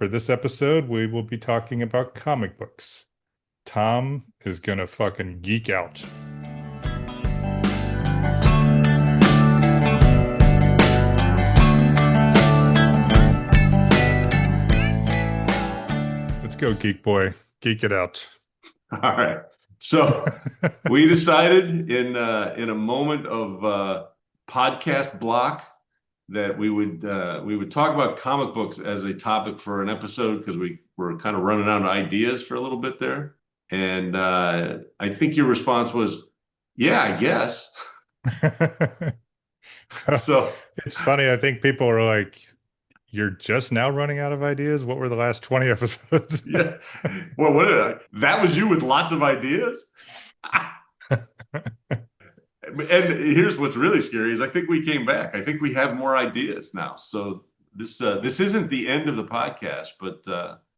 For this episode, we will be talking about comic books. Tom is gonna fucking geek out. Let's go, geek boy. Geek it out. All right. So we decided in a moment of podcast block that we would talk about comic books as a topic for an episode because we were kind of running out of ideas for a little bit there. And I think your response was, "Yeah, I guess." So It's funny. I think people are like, you're just now running out of ideas. What were the last 20 episodes? yeah. Well, what did I? That was you with lots of ideas. And here's what's really scary is I think we came back. I think we have more ideas now. So this isn't the end of the podcast, but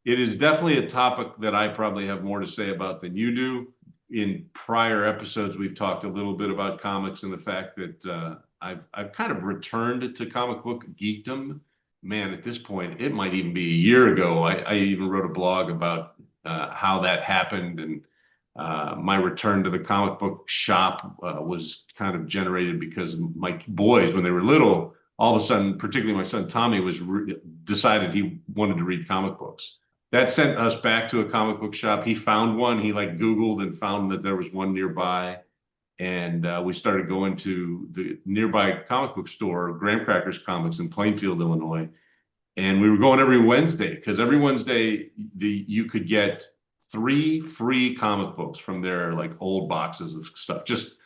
it is definitely a topic that I probably have more to say about than you do. In prior episodes, we've talked a little bit about comics and the fact that I've kind of returned to comic book geekdom. Man, at this point, it might even be a year ago. I even wrote a blog about how that happened, and my return to the comic book shop was kind of generated because my boys, when they were little, all of a sudden, particularly my son Tommy, decided he wanted to read comic books. That sent us back to a comic book shop. He found one. He like Googled and found that there was one nearby, and we started going to the nearby comic book store, Graham Crackers Comics in Plainfield, Illinois. And we were going every Wednesday because every Wednesday you could get 3 free comic books from their like old boxes of stuff. Just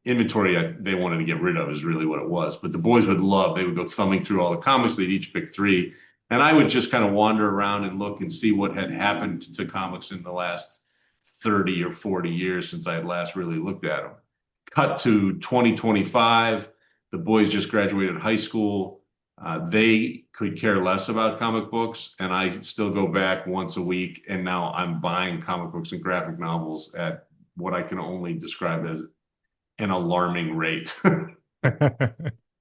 inventory they wanted to get rid of is really what it was. But the boys would love. They would go thumbing through all the comics. They'd each pick 3, and I would just kind of wander around and look and see what had happened to comics in the last 30 or 40 years since I had last really looked at them. Cut to 2025. The boys just graduated high school. They could care less about comic books, and I still go back once a week. And now I'm buying comic books and graphic novels at what I can only describe as an alarming rate.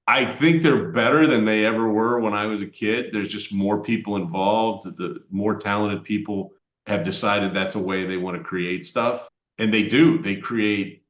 I think they're better than they ever were when I was a kid. There's just more people involved. The more talented people have decided that's a way they want to create stuff. And they do. They create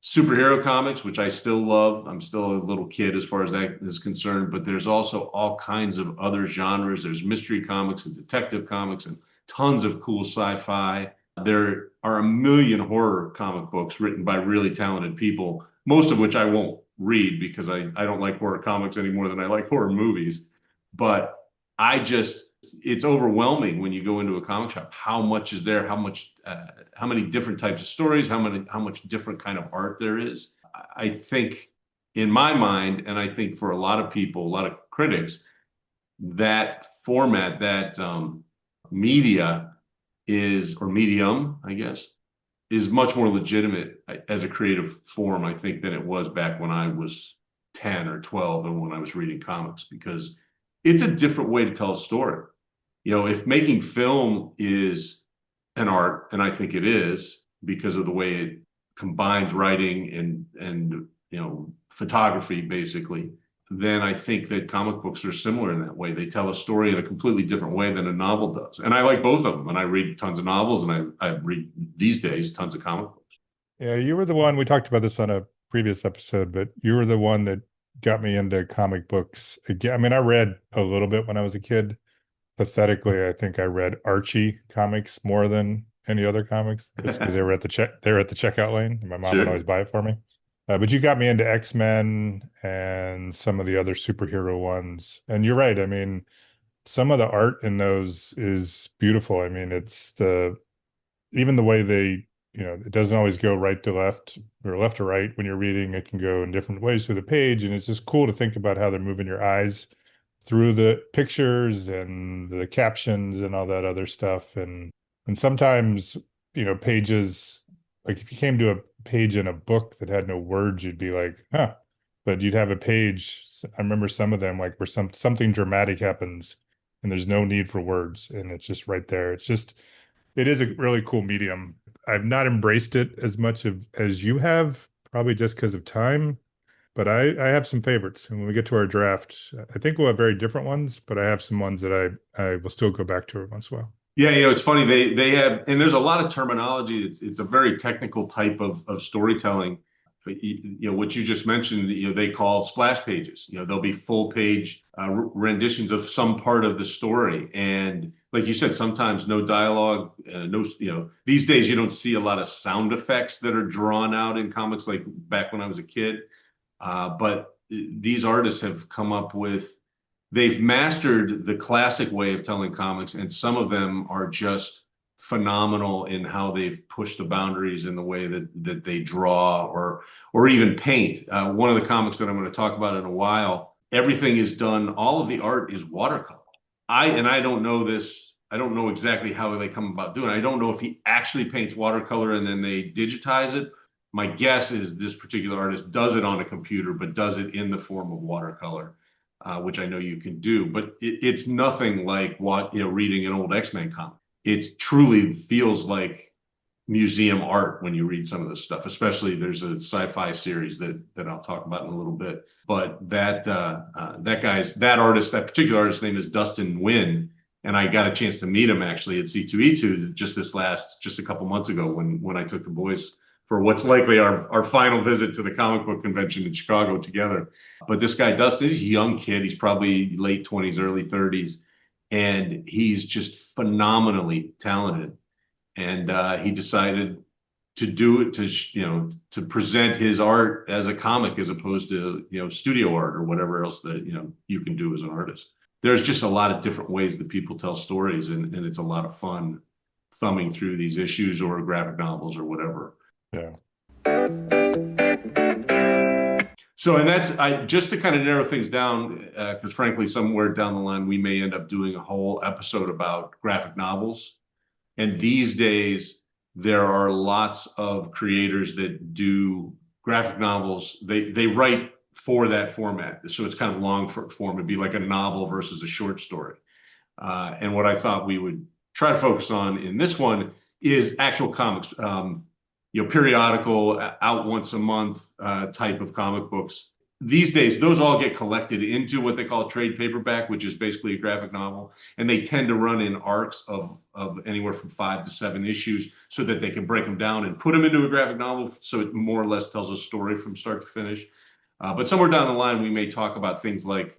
superhero comics, which I still love. I'm still a little kid as far as that is concerned, but there's also all kinds of other genres. There's mystery comics and detective comics and tons of cool sci-fi. There are a million horror comic books written by really talented people, most of which I won't read because I don't like horror comics any more than I like horror movies. But it's overwhelming when you go into a comic shop how much is there, how many different types of stories, how much different kind of art there is. I think in my mind, and I think for a lot of people, a lot of critics, that format, that media is, or medium, I guess, is much more legitimate as a creative form, I think, than it was back when I was 10 or 12 and when I was reading comics, because it's a different way to tell a story. If making film is an art, and I think it is because of the way it combines writing and photography basically, then I think that comic books are similar in that way. They tell a story in a completely different way than a novel does. And I like both of them. And I read tons of novels, and I read these days tons of comic books. Yeah, you were the one, we talked about this on a previous episode, but you were the one that got me into comic books again. I mean, I read a little bit when I was a kid. Pathetically, I think I read Archie comics more than any other comics just because they were at the checkout lane, and my mom would always Sure. buy it for me. But you got me into X-Men and some of the other superhero ones. And you're right. I mean, some of the art in those is beautiful. I mean, even the way it doesn't always go right to left or left to right when you're reading. It can go in different ways through the page. And it's just cool to think about how they're moving your eyes through the pictures and the captions and all that other stuff. And sometimes, pages, like if you came to a page in a book that had no words, you'd be like, huh. But you'd have a page. I remember some of them like where something dramatic happens and there's no need for words and it's just right there. It is a really cool medium. I've not embraced it as much as you have, probably just because of time. But I have some favorites. And when we get to our draft, I think we'll have very different ones, but I have some ones that I will still go back to every once in a while. Yeah, it's funny. They have, and there's a lot of terminology. It's a very technical type of storytelling. What you just mentioned, they call splash pages. There'll be full page renditions of some part of the story, and like you said, sometimes no dialogue, no, these days you don't see a lot of sound effects that are drawn out in comics like back when I was a kid. But these artists have come up with, they've mastered the classic way of telling comics, and some of them are just phenomenal in how they've pushed the boundaries in the way that they draw or even paint. One of the comics that I'm going to talk about in a while, everything is done. All of the art is watercolor. I don't know this. I don't know exactly how they come about doing it. I don't know if he actually paints watercolor and then they digitize it. My guess is this particular artist does it on a computer, but does it in the form of watercolor, which I know you can do. But it's nothing like what reading an old X-Men comic. It truly feels like museum art when you read some of this stuff. Especially there's a sci-fi series that I'll talk about in a little bit. But that artist, that particular artist's name is Dustin Nguyen, and I got a chance to meet him actually at C2E2 just a couple months ago when I took the boys for what's likely our final visit to the comic book convention in Chicago together. But this guy, Dustin, he's a young kid. He's probably late 20s, early 30s. And he's just phenomenally talented. And he decided to do it to present his art as a comic as opposed to, studio art or whatever else that, you can do as an artist. There's just a lot of different ways that people tell stories, and it's a lot of fun thumbing through these issues or graphic novels or whatever. Yeah. So, and that's just to kind of narrow things down, because frankly, somewhere down the line, we may end up doing a whole episode about graphic novels. And these days, there are lots of creators that do graphic novels. They write for that format, so it's kind of long form. It'd be like a novel versus a short story. And what I thought we would try to focus on in this one is actual comics. Periodical, out once a month type of comic books. These days, those all get collected into what they call trade paperback, which is basically a graphic novel. And they tend to run in arcs of anywhere from 5 to 7 issues so that they can break them down and put them into a graphic novel so it more or less tells a story from start to finish. But somewhere down the line, we may talk about things like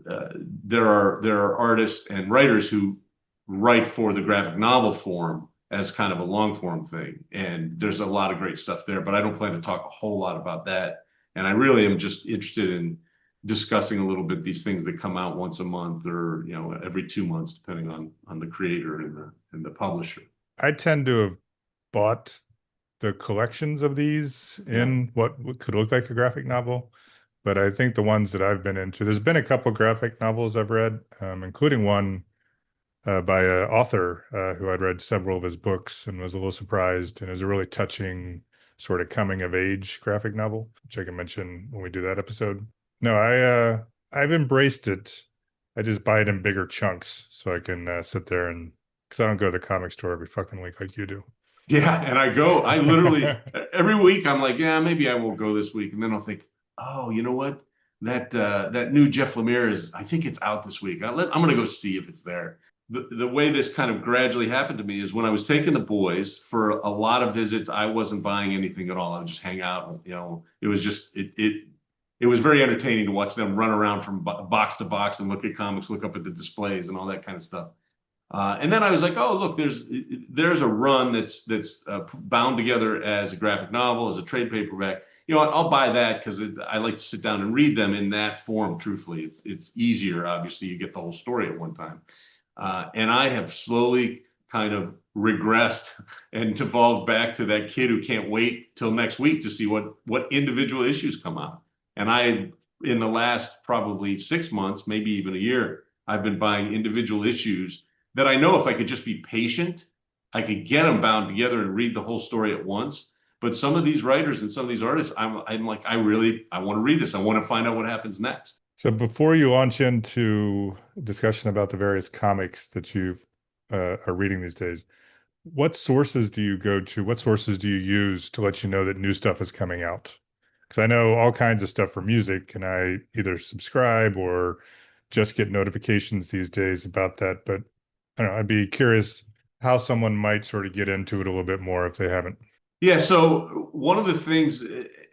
there are artists and writers who write for the graphic novel form as kind of a long form thing. And there's a lot of great stuff there, but I don't plan to talk a whole lot about that. And I really am just interested in discussing a little bit these things that come out once a month or, every 2 months, depending on the creator and the publisher. I tend to have bought the collections of these in what could look like a graphic novel. But I think the ones that I've been into, there's been a couple graphic novels I've read, including one by an author who I'd read several of his books and was a little surprised. And it was a really touching sort of coming of age graphic novel, which I can mention when we do that episode. No, I've embraced it. I just buy it in bigger chunks so I can sit there and because I don't go to the comic store every fucking week like you do. Yeah, and I literally every week I'm like, yeah, maybe I won't go this week, and then I'll think, oh, you know what? That new Jeff Lemire I think it's out this week. I'm gonna go see if it's there. The way this kind of gradually happened to me is when I was taking the boys for a lot of visits, I wasn't buying anything at all. I would just hang out. It was just it was very entertaining to watch them run around from box to box and look at comics, look up at the displays and all that kind of stuff. And then I was like, oh, look, there's a run that's bound together as a graphic novel, as a trade paperback. I'll buy that because I like to sit down and read them in that form. Truthfully, it's easier. Obviously, you get the whole story at one time. And I have slowly kind of regressed and devolved back to that kid who can't wait till next week to see what individual issues come out. And in the last probably 6 months, maybe even a year, I've been buying individual issues that I know if I could just be patient, I could get them bound together and read the whole story at once. But some of these writers and some of these artists, I'm like, I want to read this. I want to find out what happens next. So before you launch into discussion about the various comics that you are reading these days, what sources do you go to? What sources do you use to let you know that new stuff is coming out? Because I know all kinds of stuff for music, and I either subscribe or just get notifications these days about that. But I don't know, I'd be curious how someone might sort of get into it a little bit more if they haven't. Yeah, so one of the things,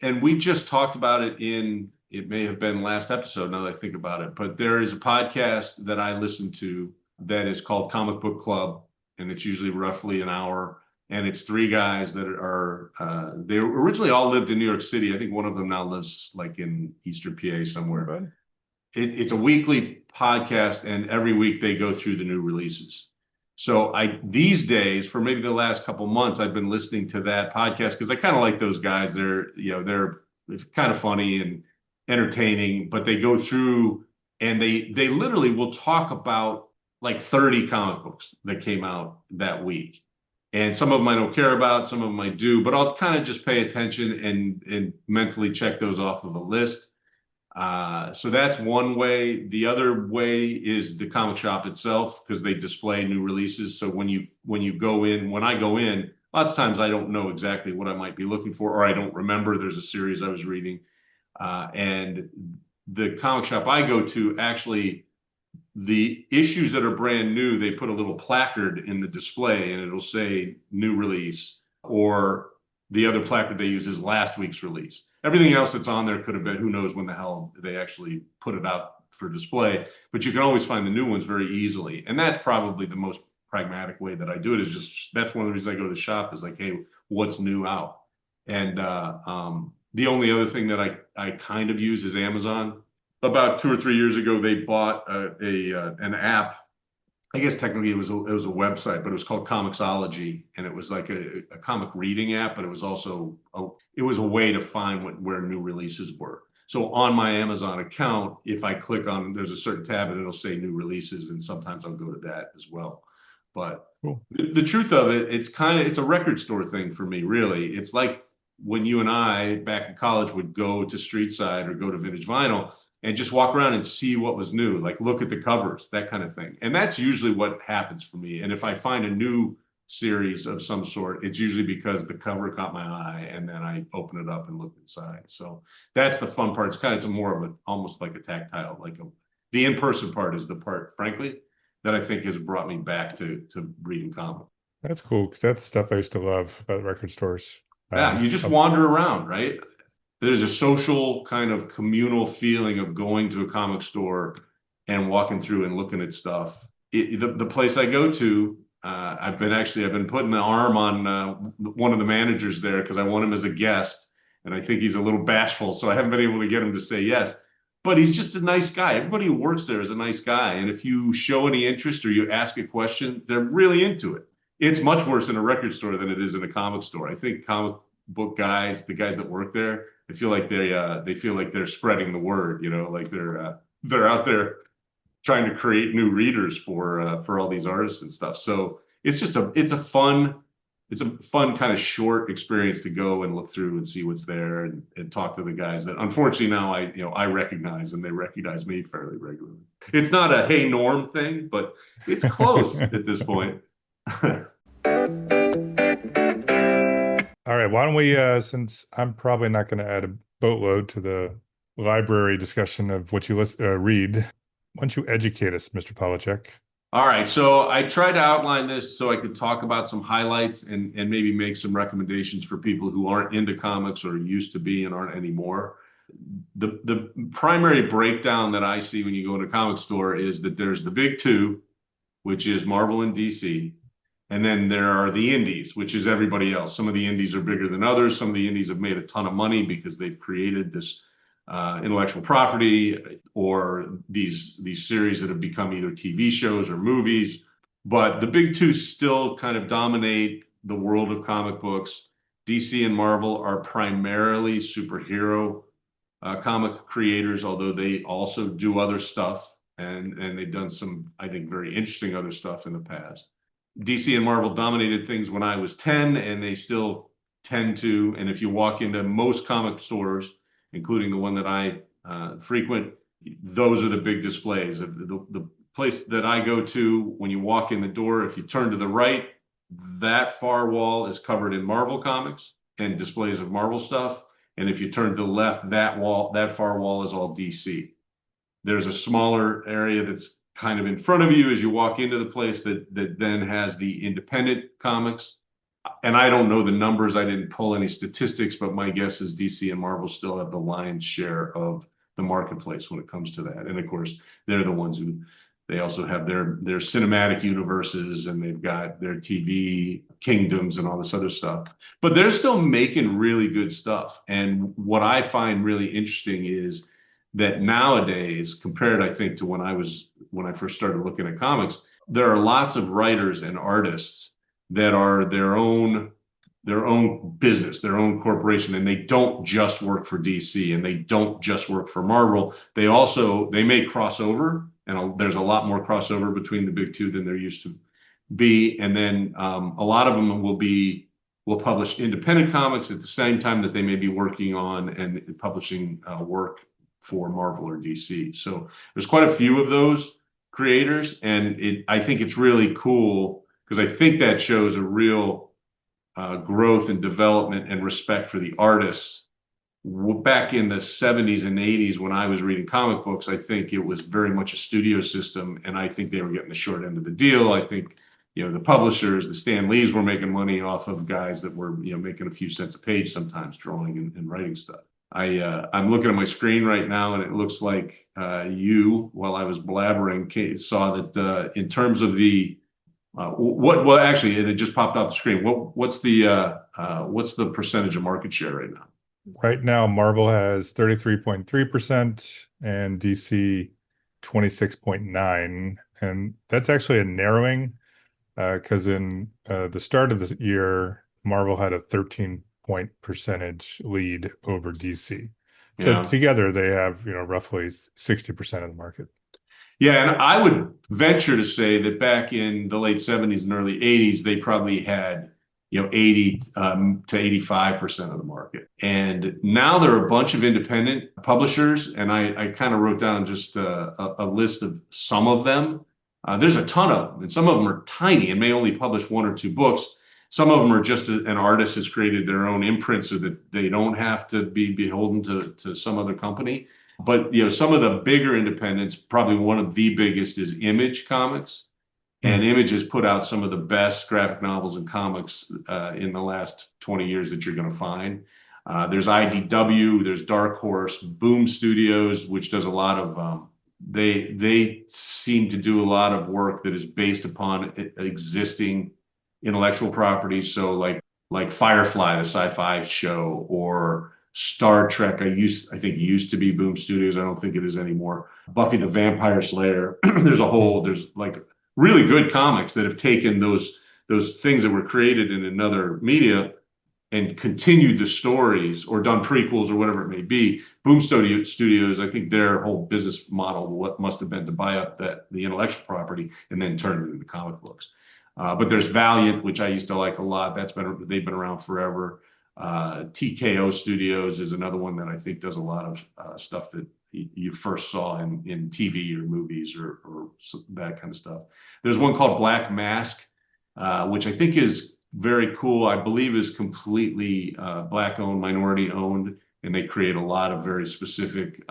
and we just talked about it in, it may have been last episode now that I think about it, but there is a podcast that I listen to that is called Comic Book Club, and it's usually roughly an hour. And it's three guys that are, they originally all lived in New York City. I think one of them now lives like in Eastern PA Oh, somewhere. bud. It's a weekly podcast, and every week they go through the new releases. So I these days, for maybe the last couple months, I've been listening to that podcast because I kind of like those guys. They're kind of funny and entertaining, but they go through and they literally will talk about like 30 comic books that came out that week. And some of them I don't care about, some of them I do, but I'll kind of just pay attention and mentally check those off of a list. So that's one way. The other way is the comic shop itself because they display new releases. So when you go in, when I go in, lots of times I don't know exactly what I might be looking for, or I don't remember there's a series I was reading. And the comic shop I go to actually, the issues that are brand new, they put a little placard in the display and it'll say new release, or the other placard they use is last week's release. Everything else that's on there could have been, who knows when the hell they actually put it out for display, but you can always find the new ones very easily. And that's probably the most pragmatic way that I do it, is just, that's one of the reasons I go to the shop, is like, hey, what's new out? And the only other thing that I kind of use is Amazon. About 2 or 3 years ago, they bought an app. I guess technically it was a website, but it was called Comixology, and it was like a comic reading app, but it was also it was a way to find where new releases were. So on my Amazon account, if I click on, there's a certain tab and it'll say new releases, and sometimes I'll go to that as well. But Cool. the truth of it, it's a record store thing for me, really. It's like when you and I back in college would go to Street Side or go to Vintage Vinyl and just walk around and see what was new, like look at the covers, that kind of thing. And that's usually what happens for me. And if I find a new series of some sort, it's usually because the cover caught my eye and then I open it up and look inside. So that's the fun part. It's more of almost like a tactile, the in-person part is the part, frankly, that I think has brought me back to reading comics. That's cool because that's stuff I used to love about record stores. Yeah, you just Uh, wander around, right? There's a social kind of communal feeling of going to a comic store and walking through and looking at stuff. The place I go to, I've been putting an arm on one of the managers there because I want him as a guest, and I think he's a little bashful, so I haven't been able to get him to say yes. But he's just a nice guy. Everybody who works there is a nice guy, and if you show any interest or you ask a question, they're really into it. It's much worse in a record store than it is in a comic store. I think comic book guys, the guys that work there, I feel like they feel like they're spreading the word, like they're out there trying to create new readers for all these artists and stuff. So it's a fun kind of short experience to go and look through and see what's there and talk to the guys that unfortunately now I recognize, and they recognize me fairly regularly. It's not a hey Norm thing, but it's close at this point. all right, why don't we, since I'm probably not going to add a boatload to the library discussion of what you read, why don't you educate us, Mr. Polachek? All right, so I tried to outline this so I could talk about some highlights and maybe make some recommendations for people who aren't into comics or used to be and aren't anymore. The primary breakdown that I see when you go into a comic store is that there's the big two, which is Marvel and DC. And then there are the indies, which is everybody else. Some of the indies are bigger than others. Some of the indies have made a ton of money because they've created this intellectual property or these series that have become either TV shows or movies. But the big two still kind of dominate the world of comic books. DC and Marvel are primarily superhero comic creators, although they also do other stuff. And they've done some, I think, very interesting other stuff in the past. DC and Marvel dominated things when I was 10, and they still tend to. And if you walk into most comic stores, including the one that I frequent, those are the big displays. The place that I go to, when you walk in the door, if you turn to the right, that far wall is covered in Marvel comics and displays of Marvel stuff. And if you turn to the left, that far wall is all DC. There's a smaller area that's kind of in front of you as you walk into the place that then has the independent comics. And I don't know the numbers. I didn't pull any statistics, but my guess is DC and Marvel still have the lion's share of the marketplace when it comes to that. And of course, they're the ones who they also have their cinematic universes, and they've got their TV kingdoms and all this other stuff. But they're still making really good stuff. And what I find really interesting is that nowadays, compared, I think, to when I first started looking at comics, there are lots of writers and artists that are their own business, their own corporation, and they don't just work for DC and they don't just work for Marvel. They may crossover, and there's a lot more crossover between the big two than there used to be. And then a lot of them will publish independent comics at the same time that they may be working on and publishing work for Marvel or DC. So there's quite a few of those creators, and I think it's really cool because I think that shows a real growth and development and respect for the artists. Back in the 70s and 80s, when I was reading comic books, I think it was very much a studio system, and I think they were getting the short end of the deal. I think, the publishers, the Stan Lees, were making money off of guys that were, making a few cents a page sometimes, drawing and writing stuff. I'm looking at my screen right now, and it looks like you, while I was blabbering, saw that in terms of the well, actually, it just popped off the screen. What's the percentage of market share right now? Right now, Marvel has 33.3% and DC 26.9%. And that's actually a narrowing because in the start of the year, Marvel had a 13-point percentage lead over DC. So Yeah. together they have, roughly 60% of the market. Yeah, and I would venture to say that back in the late 70s and early 80s, they probably had, 80 to 85% of the market. And now there are a bunch of independent publishers, and I kind of wrote down just a list of some of them. There's a ton of them, and some of them are tiny and may only publish one or two books. Some of them are just an artist has created their own imprint so that they don't have to be beholden to some other company. But some of the bigger independents, probably one of the biggest is Image Comics, and Image has put out some of the best graphic novels and comics in the last 20 years that you're going to find. There's IDW, there's Dark Horse, Boom Studios, which does a lot of they seem to do a lot of work that is based upon existing intellectual properties. So like Firefly, the sci-fi show, or Star Trek, I think used to be Boom Studios. I don't think it is anymore. Buffy the Vampire Slayer. There's like really good comics that have taken those things that were created in another media and continued the stories or done prequels or whatever it may be. Boom Studios, I think their whole business model must have been to buy up the intellectual property and then turn it into comic books. But there's Valiant, which I used to like a lot. They've been around forever. TKO Studios is another one that I think does a lot of stuff that you first saw in TV or movies or that kind of stuff. There's one called Black Mask, which I think is very cool. I believe is completely Black owned, minority owned, and they create a lot of very specific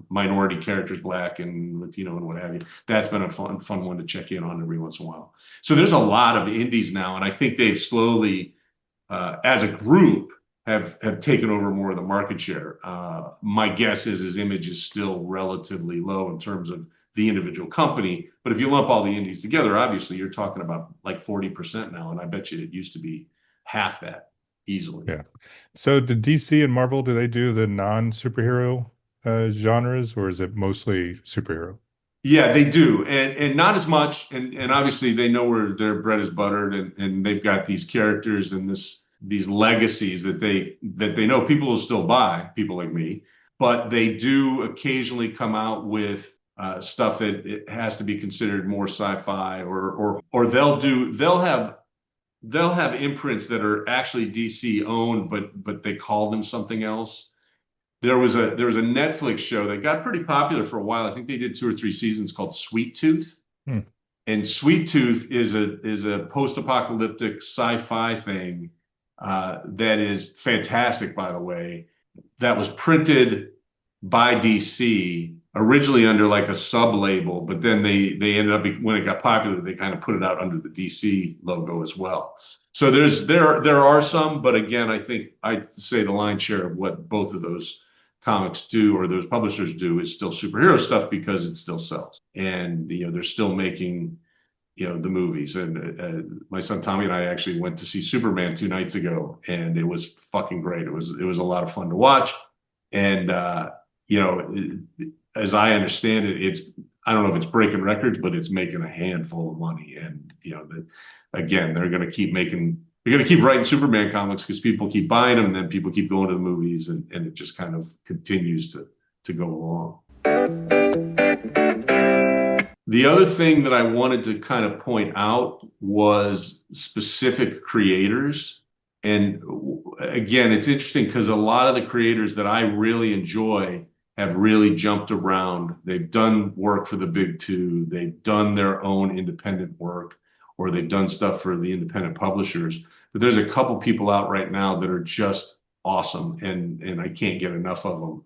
minority characters, Black and Latino and what have you. That's been a fun one to check in on every once in a while. So there's a lot of indies now, and I think they've slowly, as a group, have taken over more of the market share. My guess is Image is still relatively low in terms of the individual company, but if you lump all the indies together, obviously you're talking about like 40% now, and I bet you it used to be half that easily. Yeah. So did DC and Marvel, do they do the non-superhero genres, or is it mostly superhero? Yeah, they do, and not as much. And obviously they know where their bread is buttered, and they've got these characters and these legacies that they know people will still buy, people like me, but they do occasionally come out with stuff that it has to be considered more sci-fi, or they'll have imprints that are actually DC owned, but they call them something else. There was a Netflix show that got pretty popular for a while. I think they did 2 or 3 seasons, called Sweet Tooth. And Sweet Tooth is a post-apocalyptic sci-fi thing that is fantastic, by the way. that was printed by DC originally under like a sub label, but then they ended up, when it got popular, they kind of put it out under the DC logo as well. So there are some, but again, I think I'd say the lion's share of what both of those comics do, or those publishers do, is still superhero stuff because it still sells, and they're still making the movies. And my son Tommy and I actually went to see Superman 2 nights ago, and it was fucking great. It was a lot of fun to watch, and you know, as I understand it, I don't know if it's breaking records, but it's making a handful of money. And again, they're going to keep writing Superman comics because people keep buying them, and then people keep going to the movies, and it just kind of continues to go along. The other thing that I wanted to kind of point out was specific creators. And again, it's interesting because a lot of the creators that I really enjoy have really jumped around. They've done work for the big two. They've done their own independent work, or they've done stuff for the independent publishers. But there's a couple people out right now that are just awesome, and I can't get enough of them.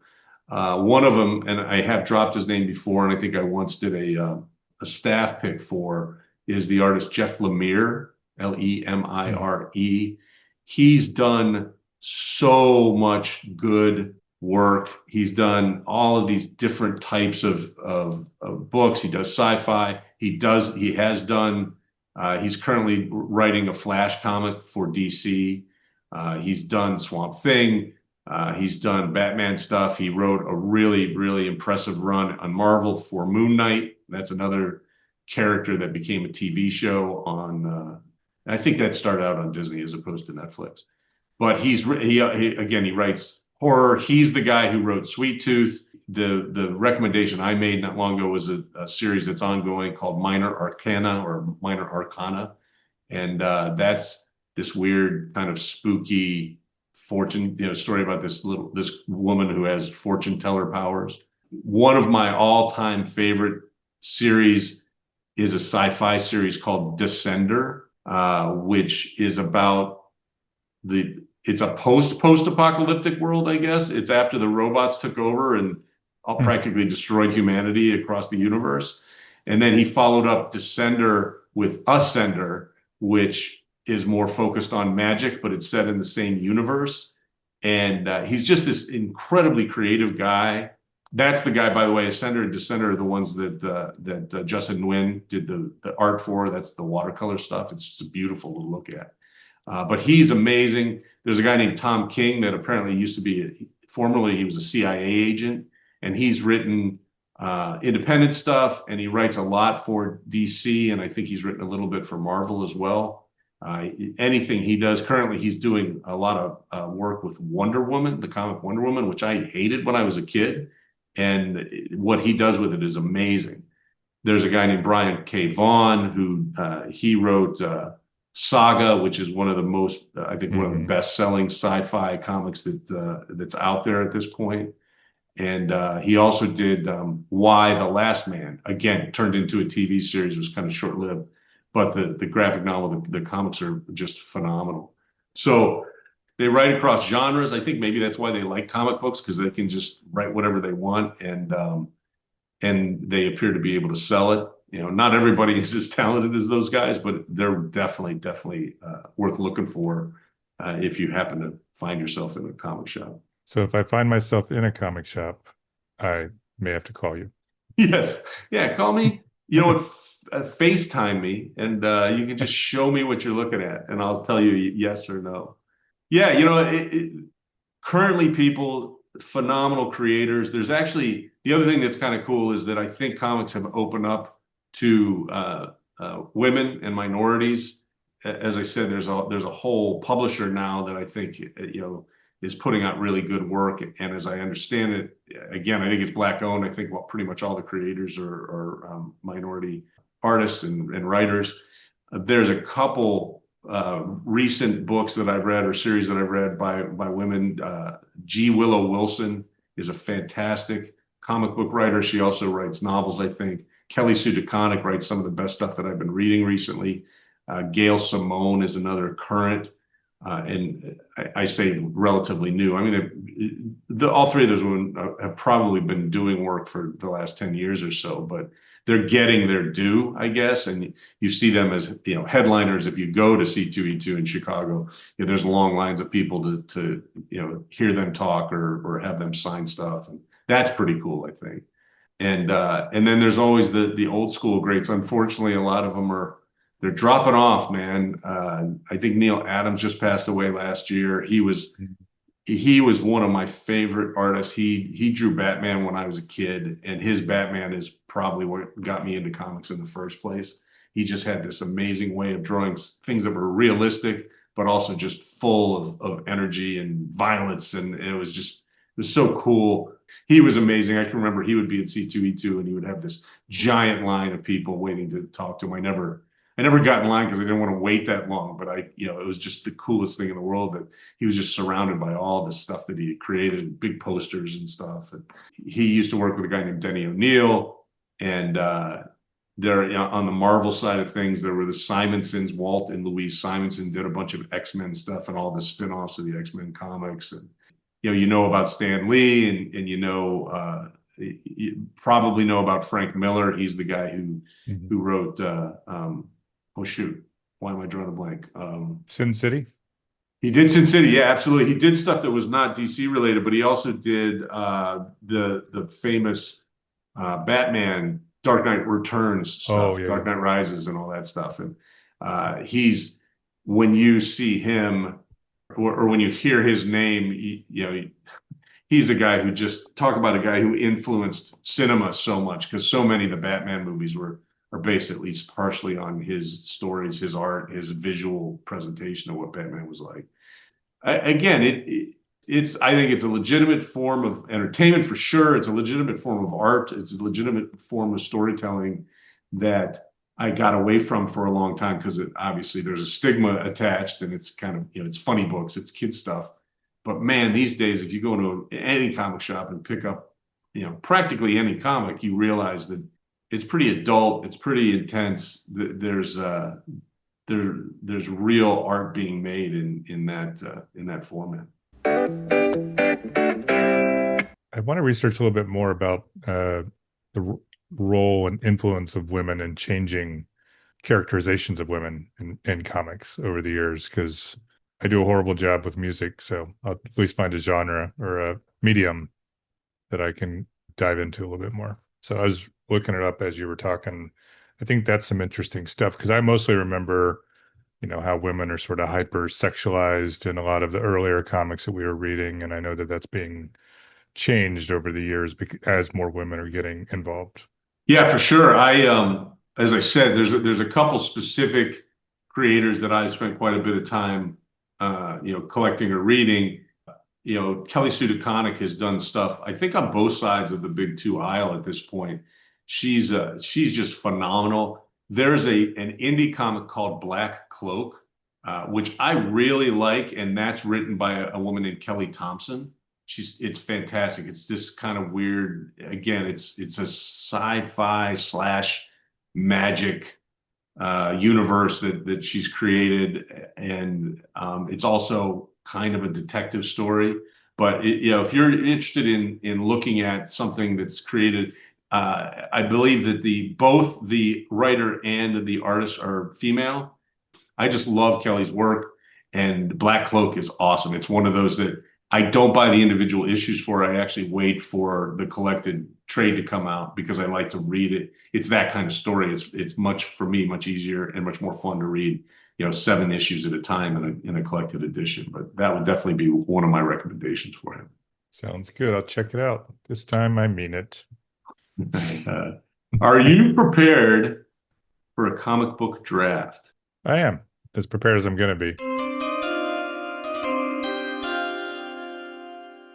One of them, and I have dropped his name before, and I think I once did a staff pick for, is the artist Jeff Lemire, Lemire. He's done so much good work. He's done all of these different types of books. He does sci-fi. He's currently writing a Flash comic for DC. He's done Swamp Thing. He's done Batman stuff. He wrote a really, really impressive run on Marvel for Moon Knight. That's another character that became a TV show on, I think that started out on Disney as opposed to Netflix. But he writes horror. He's the guy who wrote Sweet Tooth. The recommendation I made not long ago was a series that's ongoing called Minor Arcana. And that's this weird kind of spooky fortune, story about this woman who has fortune teller powers. One of my all-time favorite series is a sci-fi series called Descender, which is about it's a post-apocalyptic world, I guess. It's after the robots took over and practically destroyed humanity across the universe. And then he followed up Descender with Ascender, which is more focused on magic, but it's set in the same universe. And he's just this incredibly creative guy. That's the guy, by the way. Ascender and Descender are the ones that Justin Nguyen did the art for. That's the watercolor stuff. It's just beautiful to look at. But he's amazing. There's a guy named Tom King that apparently used to be formerly he was a CIA agent, and he's written independent stuff, and he writes a lot for DC, and I think he's written a little bit for Marvel as well. Anything he does currently, he's doing a lot of work with Wonder Woman, the comic Wonder Woman, which I hated when I was a kid, and what he does with it is amazing. There's a guy named Brian K. Vaughan who he wrote Saga, which is one of the most, I think, one of the best-selling sci-fi comics that's out there at this point. And he also did Y: The Last Man. Again, turned into a TV series. It was kind of short-lived, but the graphic novel, the comics are just phenomenal. So they write across genres. I think maybe that's why they like comic books, because they can just write whatever they want, and they appear to be able to sell it. Not everybody is as talented as those guys, but they're definitely worth looking for if you happen to find yourself in a comic shop. So if I find myself in a comic shop, I may have to call you. Yes. Yeah, call me. You know what? FaceTime me, and you can just show me what you're looking at, and I'll tell you yes or no. Yeah, currently people, phenomenal creators. There's actually, the other thing that's kind of cool is that I think comics have opened up to women and minorities. As I said, there's a whole publisher now that I think is putting out really good work. And as I understand it, again, I think it's Black owned. I think pretty much all the creators are minority artists and writers. There's a couple recent books that I've read, or series that I've read by women. G. Willow Wilson is a fantastic comic book writer. She also writes novels, I think. Kelly Sue DeConnick writes some of the best stuff that I've been reading recently. Gail Simone is another current And I say relatively new. I mean, all three of those women have probably been doing work for the last 10 years or so, but they're getting their due, I guess. And you see them as, headliners. If you go to C2E2 in Chicago, there's long lines of people to hear them talk or have them sign stuff. And that's pretty cool, I think. And then there's always the old school greats. Unfortunately, a lot of them they're dropping off, man. I think Neil Adams just passed away last year. He was one of my favorite artists. He drew Batman when I was a kid, and his Batman is probably what got me into comics in the first place. He just had this amazing way of drawing things that were realistic, but also just full of energy and violence, and it was so cool. He was amazing. I can remember he would be at C2E2 and he would have this giant line of people waiting to talk to him. I never got in line because I didn't want to wait that long, but it was just the coolest thing in the world that he was just surrounded by all the stuff that he had created, big posters and stuff. And he used to work with a guy named Denny O'Neil, and on the Marvel side of things, there were the Simonsons. Walt and Louise Simonson did a bunch of X-Men stuff and all the spin-offs of the X-Men comics. And about Stan Lee, and you probably know about Frank Miller. He's the guy who Mhm. who wrote oh shoot, why am I drawing a blank? Sin City. He did Sin City, yeah, absolutely. He did stuff that was not DC related, but he also did the famous Batman Dark Knight Returns Oh stuff, yeah, Dark yeah. Knight Rises, and all that stuff. And he's when you see him or when you hear his name, he's a guy who just talk about a guy who influenced cinema so much because so many of the Batman movies are based at least partially on his stories, his art, his visual presentation of what Batman was like. Again, it's I think it's a legitimate form of entertainment for sure. It's a legitimate form of art. It's a legitimate form of storytelling that I got away from for a long time because obviously there's a stigma attached, and it's kind of it's funny books, it's kid stuff. But man, these days, if you go into any comic shop and pick up practically any comic, you realize that it's pretty adult, it's pretty intense. There's real art being made in that format. I want to research a little bit more about the role and influence of women in changing characterizations of women in comics over the years, because I do a horrible job with music, so I'll at least find a genre or a medium that I can dive into a little bit more. So I was looking it up as you were talking. I think that's some interesting stuff because I mostly remember, how women are sort of hyper sexualized in a lot of the earlier comics that we were reading, and I know that that's being changed over the years as more women are getting involved. Yeah, for sure. As I said, there's a couple specific creators that I spent quite a bit of time, collecting or reading. Kelly Sue DeConnick has done stuff, I think, on both sides of the big two aisle at this point. She's just phenomenal. There's an indie comic called Black Cloak, which I really like, and that's written by a woman named Kelly Thompson. It's fantastic. It's this kind of weird. Again, it's a sci-fi slash magic universe that she's created, and it's also kind of a detective story. But if you're interested in looking at something that's created, I believe that both the writer and the artist are female. I just love Kelly's work, and Black Cloak is awesome. It's one of those that I don't buy the individual issues for. I actually wait for the collected trade to come out because I like to read it. It's that kind of story. It's much for me much easier and much more fun to read. 7 issues at a time in a collected edition. But that would definitely be one of my recommendations for him. Sounds good. I'll check it out. This time I mean it. uh, are you prepared for a comic book draft? I am as prepared as I'm going to be.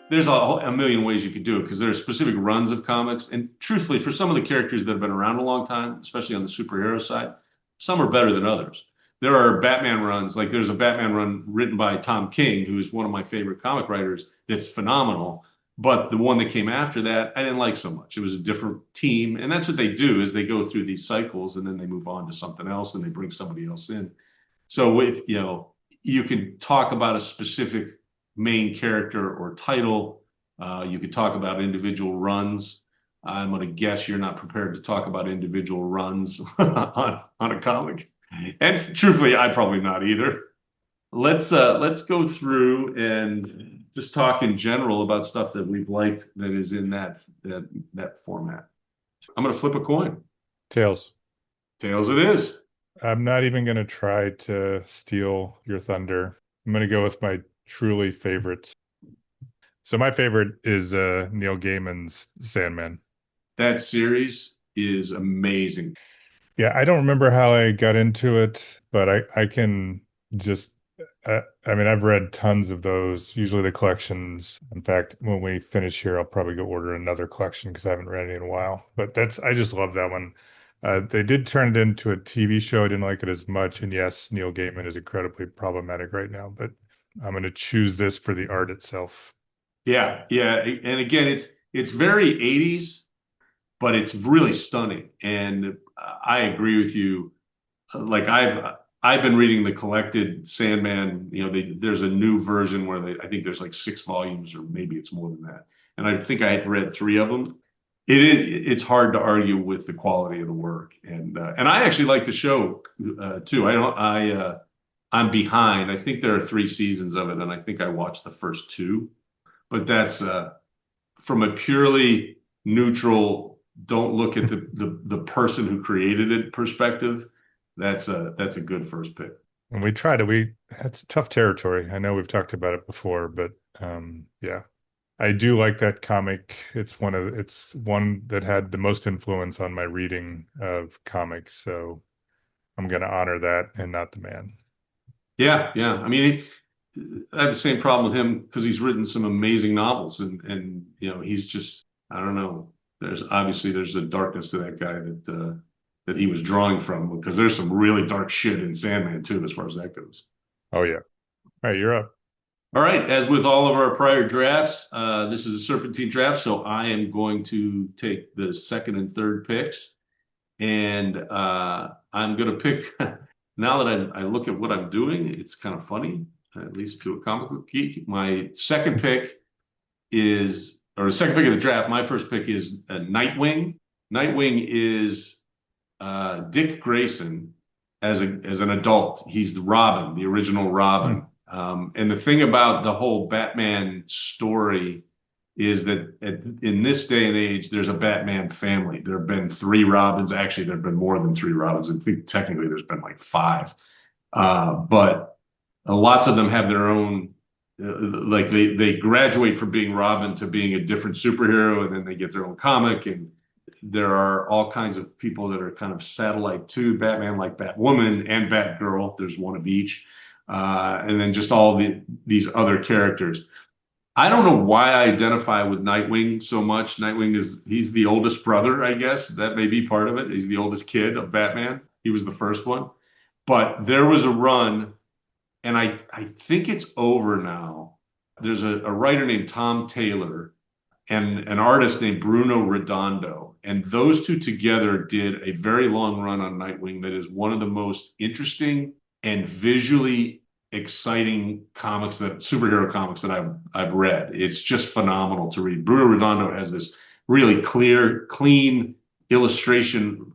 There's a million ways you could do it because there are specific runs of comics. And truthfully, for some of the characters that have been around a long time, especially on the superhero side, some are better than others. There are Batman runs, like there's a Batman run written by Tom King, who is one of my favorite comic writers, that's phenomenal. But the one that came after that, I didn't like so much. It was a different team. And that's what they do is they go through these cycles and then they move on to something else and they bring somebody else in. So if you could talk about a specific main character or title. You could talk about individual runs. I'm going to guess you're not prepared to talk about individual runs on a comic. And truthfully, I'm probably not either. Let's go through and just talk in general about stuff that we've liked that is in that format. I'm going to flip a coin. Tails. Tails it is. I'm not even going to try to steal your thunder. I'm going to go with my truly favorites. So my favorite is Neil Gaiman's Sandman. That series is amazing. Yeah, I don't remember how I got into it, but I can just I mean, I've read tons of those, usually the collections. In fact, when we finish here, I'll probably go order another collection because I haven't read any in a while. But I just love that one. They did turn it into a TV show. I didn't like it as much. And yes, Neil Gaiman is incredibly problematic right now, but I'm going to choose this for the art itself. Yeah, yeah, and again, it's very 80s, but it's really stunning. And I agree with you. Like I've been reading the collected Sandman. There's a new version where I think there's like 6 volumes, or maybe it's more than that. And I think I had read 3 of them. It's hard to argue with the quality of the work, and I actually like the show too. I don't I'm behind. I think there are 3 seasons of it, and I think I watched the first 2. But that's from a purely neutral, don't look at the person who created it perspective. That's a good first pick. And we try to, we, that's tough territory. I know we've talked about it before, but yeah. I do like that comic. It's one that had the most influence on my reading of comics. So I'm going to honor that and not the man. Yeah, yeah. I mean, I have the same problem with him because he's written some amazing novels, and he's just, I don't know. There's a darkness to that guy that he was drawing from, because there's some really dark shit in Sandman too, as far as that goes. Oh, yeah. All right, you're up. All right, as with all of our prior drafts, this is a serpentine draft, so I am going to take the second and third picks, and I'm going to pick. Now that I look at what I'm doing, it's kind of funny, at least to a comic book geek. My second pick is, or the second pick of the draft. My first pick is Nightwing. Nightwing is Dick Grayson as an adult. He's the Robin, the original Robin. And the thing about the whole Batman story is that in this day and age, there's a Batman family. There have been 3 Robins. Actually, there have been more than 3 Robins. I think technically there's been like 5. But lots of them have their own, like they graduate from being Robin to being a different superhero, and then they get their own comic. And there are all kinds of people that are kind of satellite to Batman, like Batwoman and Batgirl. There's one of each. And then just all these other characters. I don't know why I identify with Nightwing so much. He's the oldest brother, I guess. That may be part of it. He's the oldest kid of Batman. He was the first one. But there was a run, and I think it's over now. There's a writer named Tom Taylor and an artist named Bruno Redondo. And those two together did a very long run on Nightwing that is one of the most interesting and visually exciting superhero comics that I've read. It's just phenomenal to read. Bruno Redondo has this really clear, clean illustration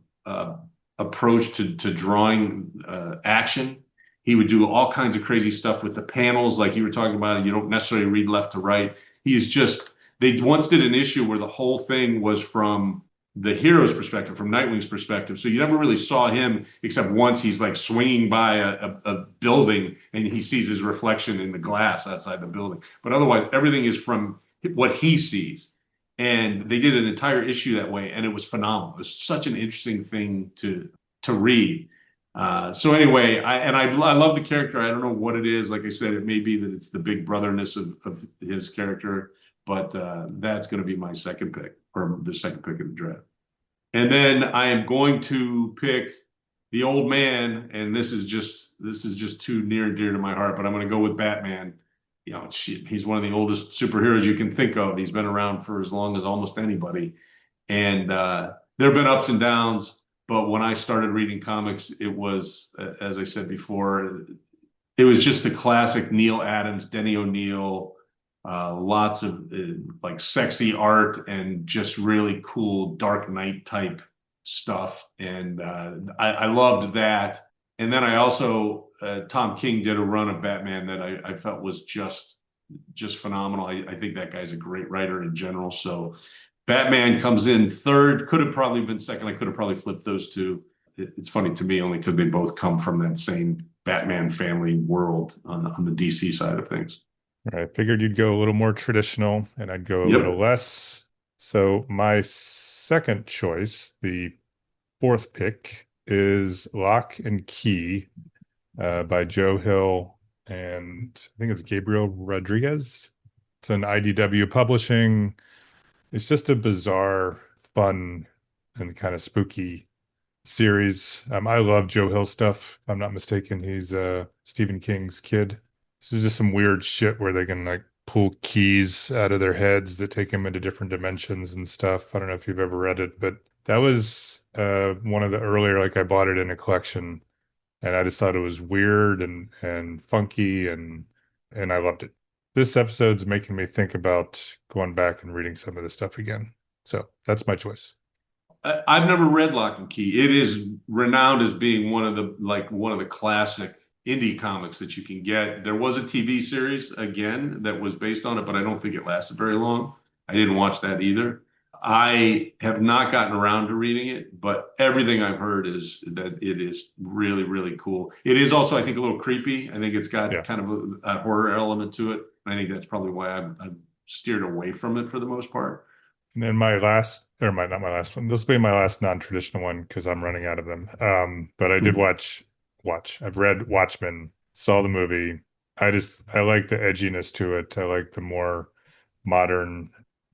approach to drawing action. He would do all kinds of crazy stuff with the panels, like you were talking about, and you don't necessarily read left to right. They once did an issue where the whole thing was from the hero's perspective, from Nightwing's perspective. So you never really saw him except once. He's like swinging by a building and he sees his reflection in the glass outside the building. But otherwise, everything is from what he sees. And they did an entire issue that way, and it was phenomenal. It was such an interesting thing to read. So anyway, I love the character. I don't know what it is. Like I said, it may be that it's the big brotherness of his character, but that's going to be my second pick, or the second pick of the draft. And then I am going to pick the old man, and this is just too near and dear to my heart, but I'm going to go with Batman. He's one of the oldest superheroes you can think of. He's been around for as long as almost anybody. And there have been ups and downs, but when I started reading comics, it was, as I said before, It was just the classic Neil Adams, Denny O'Neil, lots of like sexy art and just really cool Dark Knight type stuff. And I loved that. And then I also Tom King did a run of Batman that I felt was just phenomenal. I think that guy's a great writer in general. So Batman comes in third. Could have probably been second. I could have probably flipped those two. It's funny to me only because they both come from that same Batman family world on the DC side of things. I figured you'd go a little more traditional and I'd go a little Yep. less. So my second choice, the fourth pick, is Lock and Key by Joe Hill and I think it's Gabriel Rodriguez. It's an IDW publishing. It's just a bizarre, fun, and kind of spooky series. I love Joe Hill stuff. If I'm not mistaken, he's Stephen King's kid. This is just some weird shit where they can like pull keys out of their heads that take them into different dimensions and stuff. I don't know if you've ever read it, but that was one of the earlier, like I bought it in a collection and I just thought it was weird and funky and I loved it. This episode's making me think about going back and reading some of this stuff again. So that's my choice. I've never read Lock and Key. It is renowned as being one of the classic indie comics that you can get. There was a TV series again that was based on it, but I don't think it lasted very long. I didn't watch that either. I have not gotten around to reading it, but everything I've heard is that it is really, really cool. It is also, I think, a little creepy. I think it's got Yeah. kind of a horror element to it. I think that's probably why I've steered away from it for the most part. And then my last, or my not my last one. This will be my last non-traditional one because I'm running out of them. But I did watch. I've read Watchmen, saw the movie. I like the edginess to it. I like the more modern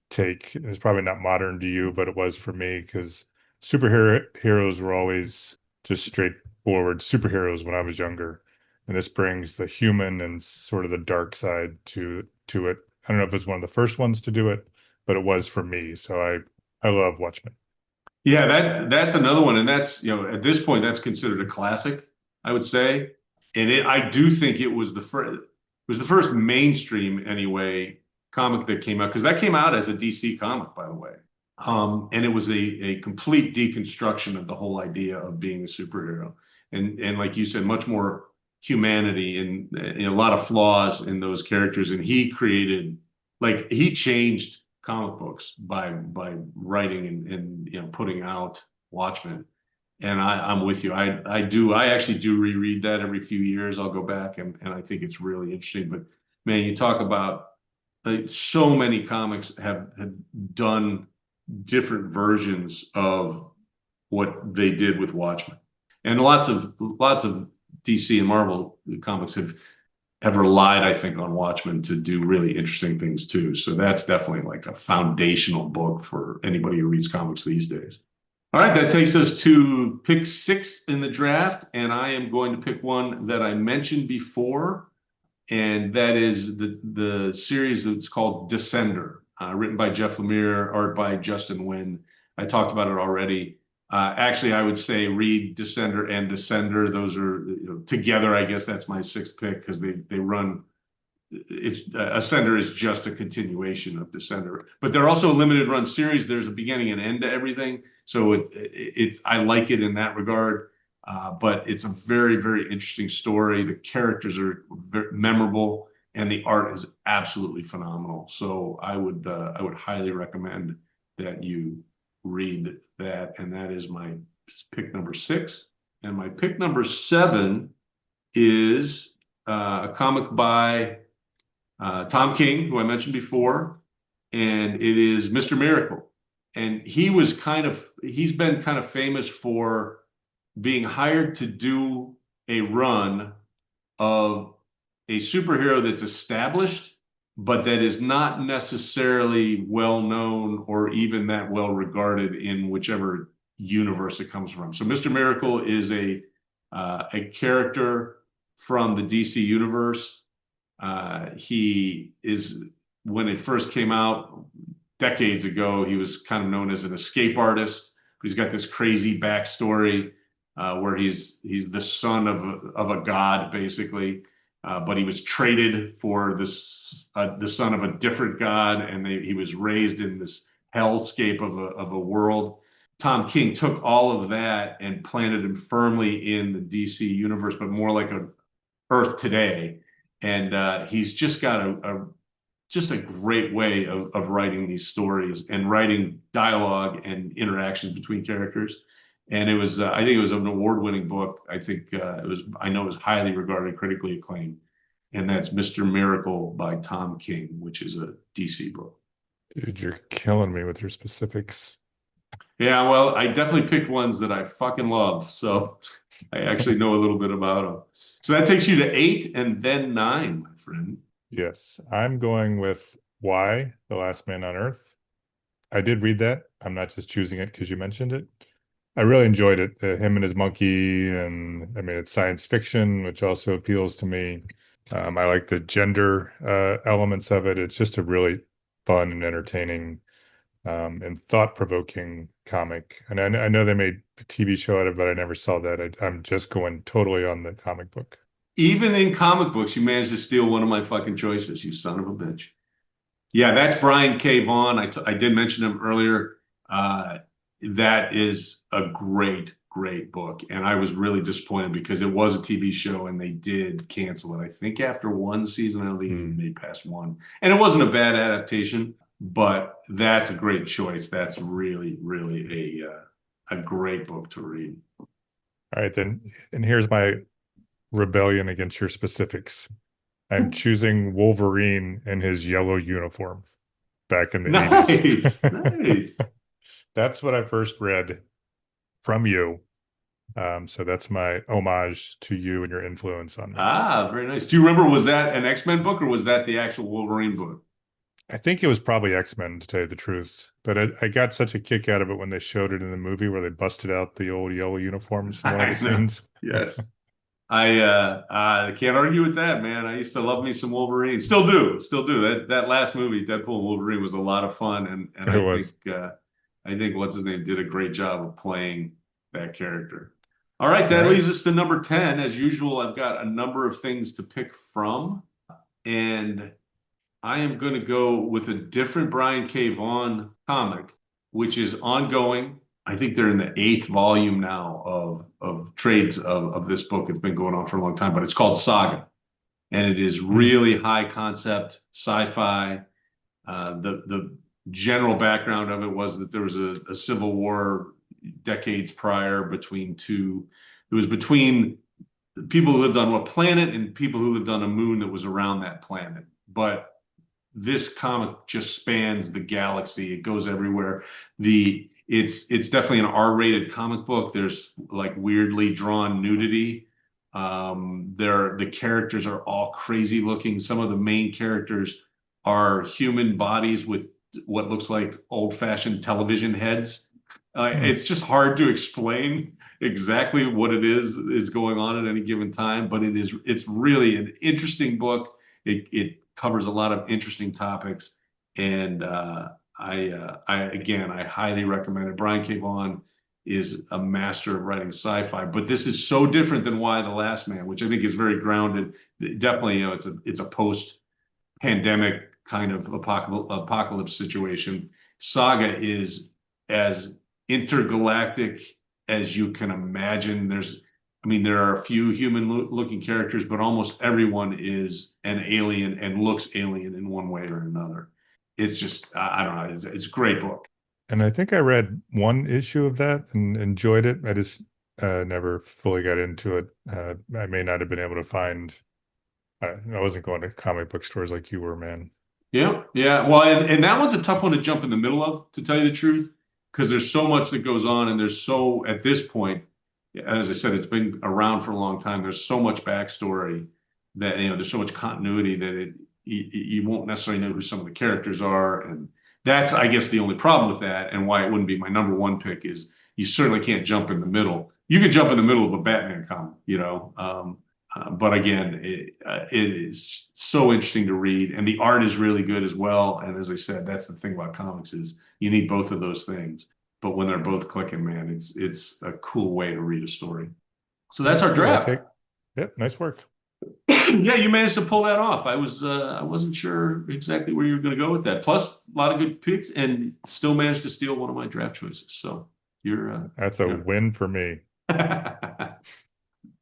take. It's probably not modern to you, but it was for me because superhero heroes were always just straightforward superheroes when I was younger. And this brings the human and sort of the dark side to it. I don't know if it's one of the first ones to do it, but it was for me. So I love Watchmen. Yeah, that's another one, and that's at this point that's considered a classic, I would say, and I do think it was the first mainstream anyway comic that came out because that came out as a DC comic, by the way, and it was a complete deconstruction of the whole idea of being a superhero, and like you said, much more humanity and a lot of flaws in those characters, and he changed comic books by writing and putting out Watchmen. And I'm with you. I actually do reread that every few years. I'll go back and I think it's really interesting. But man, you talk about so many comics have done different versions of what they did with Watchmen, and lots of DC and Marvel comics have relied, I think, on Watchmen to do really interesting things too. So that's definitely like a foundational book for anybody who reads comics these days. All right, that takes us to pick six in the draft, and I am going to pick one that I mentioned before, and that is the series that's called Descender, written by Jeff Lemire, art by Justin Wynn. I talked about it already. Actually, I would say read Descender and Descender. Those are together. I guess that's my sixth pick because they run. It's Ascender is just a continuation of Descender, but they're also a limited run series. There's a beginning and end to everything, so it's I like it in that regard. But it's a very, very interesting story. The characters are very memorable, and the art is absolutely phenomenal. So I would highly recommend that you read that. And that is my pick number six. And my pick number seven is a comic by Tom King, who I mentioned before, and it is Mr. Miracle. And he's been kind of famous for being hired to do a run of a superhero that's established, but that is not necessarily well known or even that well regarded in whichever universe it comes from. So Mr. Miracle is a character from the DC universe. He is when it first came out decades ago, he was kind of known as an escape artist. He's got this crazy backstory where he's the son of a god, basically, but he was traded for the son of a different god, and he was raised in this hellscape of a world. Tom King took all of that and planted him firmly in the DC universe, but more like a Earth today. And he's just got just a great way of writing these stories and writing dialogue and interactions between characters. And I think it was an award-winning book. I know it was highly regarded, critically acclaimed. And that's Mr. Miracle by Tom King, which is a DC book. Dude, you're killing me with your specifics. Yeah, well, I definitely picked ones that I fucking love. So I actually know a little bit about them. So that takes you to 8 and then 9, my friend. Yes, I'm going with Why, The Last Man on Earth. I did read that. I'm not just choosing it because you mentioned it. I really enjoyed it. Him and his monkey, and I mean, it's science fiction, which also appeals to me. I like the gender elements of it. It's just a really fun and entertaining and thought-provoking comic. And I know they made a TV show out of it, but I never saw that. I'm just going totally on the comic book. Even in comic books, you managed to steal one of my fucking choices, you son of a bitch. Yeah, that's Brian K. Vaughan. I did mention him earlier. Uh, that is a great book. And I was really disappointed because it was a TV show and they did cancel it. I think after one season, I don't think it made past one. And it wasn't a bad adaptation, but that's a great choice. That's really a great book to read. All right, then. And here's my rebellion against your specifics. I'm choosing Wolverine in his yellow uniform back in the 80s. Nice, nice. That's what I first read from you. So that's my homage to you and your influence on me. Ah, very nice. Do you remember, was that an X-Men book or was that the actual Wolverine book? I think it was probably X-Men to tell you the truth, but I got such a kick out of it when they showed it in the movie where they busted out the old yellow uniforms in one of the I know. scenes. Yes. I can't argue with that, man. I used to love me some Wolverine. Still do. That last movie, Deadpool and Wolverine, was a lot of fun, and It was. I think what's his name did a great job of playing that character. All right, All that right. leads us to number 10. As usual, I've got a number of things to pick from, and I am going to go with a different Brian K. Vaughan comic, which is ongoing. I think they're in the 8th volume now of trades of this book. It's been going on for a long time, but it's called Saga. And it is Hmm. really high concept sci-fi. The general background of it was that there was a civil war decades prior it was between people who lived on a planet and people who lived on a moon that was around that planet. But this comic just spans the galaxy. It goes everywhere. It's definitely an R-rated comic book. There's like weirdly drawn nudity. The characters are all crazy looking. Some of the main characters are human bodies with what looks like old-fashioned television heads. Hmm. It's just hard to explain exactly what it is going on at any given time, but it's really an interesting book. It covers a lot of interesting topics, and I highly recommend it. Brian K. Vaughan is a master of writing sci-fi, but this is so different than Why the Last Man, which I think is very grounded. Definitely, it's a post-pandemic kind of apocalypse situation. Saga is as intergalactic as you can imagine. There are a few human-looking characters, but almost everyone is an alien and looks alien in one way or another. It's just, I don't know, it's a great book. And I think I read one issue of that and enjoyed it. I just never fully got into it. I may not have been able to find. I wasn't going to comic book stores like you were, man. Yeah, yeah. Well, and that one's a tough one to jump in the middle of, to tell you the truth, because there's so much that goes on, and at this point, as I said, it's been around for a long time. There's so much backstory that, there's so much continuity that you won't necessarily know who some of the characters are, and that's, I guess, the only problem with that, and why it wouldn't be my number one pick is you certainly can't jump in the middle. You could jump in the middle of a Batman comic, but again, it is so interesting to read, and the art is really good as well. And as I said, that's the thing about comics is you need both of those things. But when they're both clicking, man, it's a cool way to read a story. So All that's right, our cool. I'll draft. take. Yep, nice work. Yeah, you managed to pull that off. I wasn't sure exactly where you were going to go with that. Plus, a lot of good picks, and still managed to steal one of my draft choices. So you're, That's a yeah. win for me.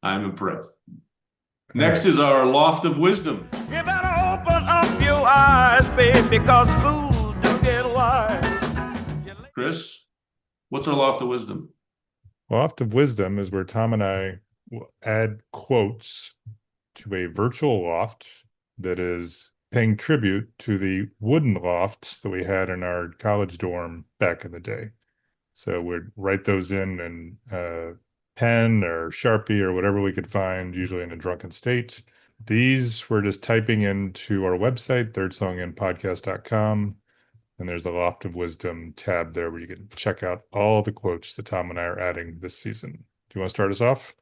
I'm impressed. All Next right. is our loft of wisdom. You better open up your eyes, baby, because fools do get wise. Chris, what's our loft of wisdom? Loft of Wisdom is where Tom and I will add quotes to a virtual loft that is paying tribute to the wooden lofts that we had in our college dorm back in the day. So we'd write those in pen or Sharpie or whatever we could find, usually in a drunken state. These we're just typing into our website, thirdsonginpodcast.com. And there's a Loft of Wisdom tab there where you can check out all the quotes that Tom and I are adding this season. Do you want to start us off?